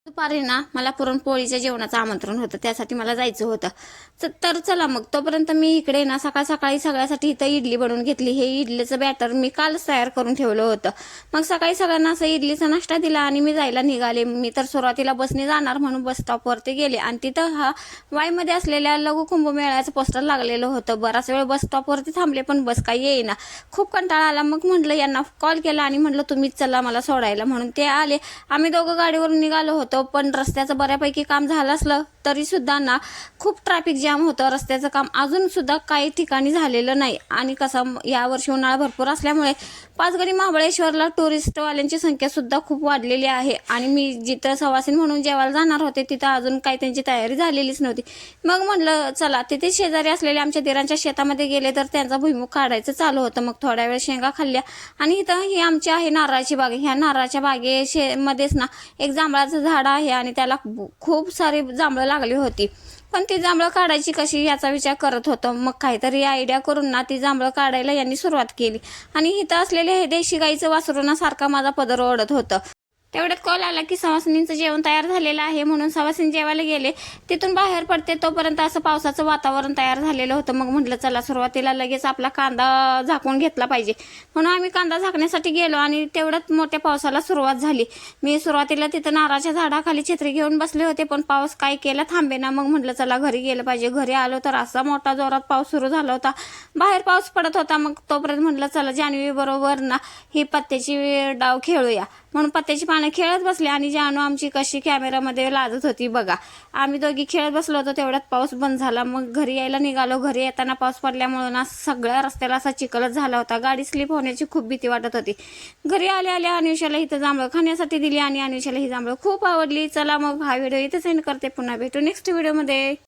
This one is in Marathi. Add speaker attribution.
Speaker 1: दुपारी ना मला पुरणपोळीच्या जेवणाचं आमंत्रण होतं, त्यासाठी मला जायचं होतं. तर चला मग तोपर्यंत मी इकडे ना सकाळ सकाळी सगळ्यासाठी इथं इडली बनवून घेतली. हे इडलीचं बॅटर मी कालच तयार करून ठेवलं होतं. मग सकाळी सगळ्यांना असं इडलीचा नाश्ता दिला आणि मी जायला निघाले. मी तर सुरुवातीला बसने जाणार म्हणून बस स्टॉपवरती गेले आणि तिथं हा वाईमध्ये असलेल्या लघु कुंभमेळ्याचं पोस्टर लागलेलं होतं. बराच वेळ बस स्टॉपवरती थांबले पण बस काही येईना. खूप कंटाळा आला. मग म्हटलं यांना कॉल केला आणि म्हटलं तुम्हीच चला मला सोडायला, म्हणून ते आले. आम्ही दोघं गाडीवरून निघालो होतो. पण रस्त्याचं बऱ्यापैकी काम झालं असलं तरी सुद्धा ना खूप ट्रॅफिक जाम होतं. रस्त्याचं काम अजून सुद्धा काही ठिकाणी झालेलं नाही आणि कसं यावर्षी उन्हाळा भरपूर असल्यामुळे पाचगणी महाबळेश्वरला टुरिस्टवाल्यांची संख्या सुद्धा खूप वाढलेली आहे आणि मी जिथं सवासीन म्हणून जेवायला जाणार होते तिथं अजून काही त्यांची तयारी झालेलीच नव्हती. मग म्हटलं चला तिथे शेजारी असलेल्या आमच्या दिरांच्या शेतामध्ये गेले तर त्यांचा भुईमुग काढायचं चालू होतं. मग थोड्या वेळ शेंगा खाल्ल्या आणि इथं ही आमची आहे नारळाची बाग. ह्या नारळाच्या मध्येच ना एक जांभळाचं झाड आहे आणि त्याला खूप सारी जांभळं लागली होती. पण ती जांभळं काढायची कशी याचा विचार करत होतो. मग काहीतरी आयडिया करून ना ती जांभळं काढायला यांनी सुरुवात केली आणि इथं असलेले हे देशी गाईचं वासरू सारखा माझा पदर ओढत होतं. तेवढ्यात कॉल आला की सवासिनींचं जेवण तयार झालेलं आहे म्हणून सवासिनी जेवायला गेले. तिथून बाहेर पडते तोपर्यंत असं पावसाचं वातावरण तयार झालेलं होतं. मग म्हटलं चला सुरुवातीला लगेच आपला कांदा झाकून घेतला पाहिजे म्हणून आम्ही कांदा झाकण्यासाठी गेलो आणि तेवढ्यात मोठ्या पावसाला सुरुवात झाली. मी सुरुवातीला तिथं नारळाच्या झाडाखाली छत्री घेऊन बसले होते पण पाऊस काय केला थांबेना. मग म्हटलं चला घरी गेलं पाहिजे. घरी आलो तर असा मोठा जोरात पाऊस सुरू झाला होता. बाहेर पाऊस पडत होता. मग तोपर्यंत म्हटलं चला जान्हवी बरोबर ना ही पत्त्याची डाव खेळूया म्हणून पत्त्याची पानं खेळत बसले आणि जानू आमची कशी कॅमेरामध्ये लाजत होती बघा. आम्ही दोघी खेळत बसलो होतो. तेवढ्यात पाऊस बंद झाला. मग घरी यायला निघालो. घरी येताना पाऊस पडल्यामुळे ना सगळ्या रस्त्याला असा चिखलच झाला होता. गाडी स्लिप होण्याची खूप भीती वाटत होती. घरी आल्या अनुषाला इथं जांभळं खाण्यासाठी दिली आणि अनुषाला ही जांभळं खूप आवडली. चला मग हा व्हिडिओ इथे सेंड करते. पुन्हा भेटू नेक्स्ट व्हिडिओमध्ये.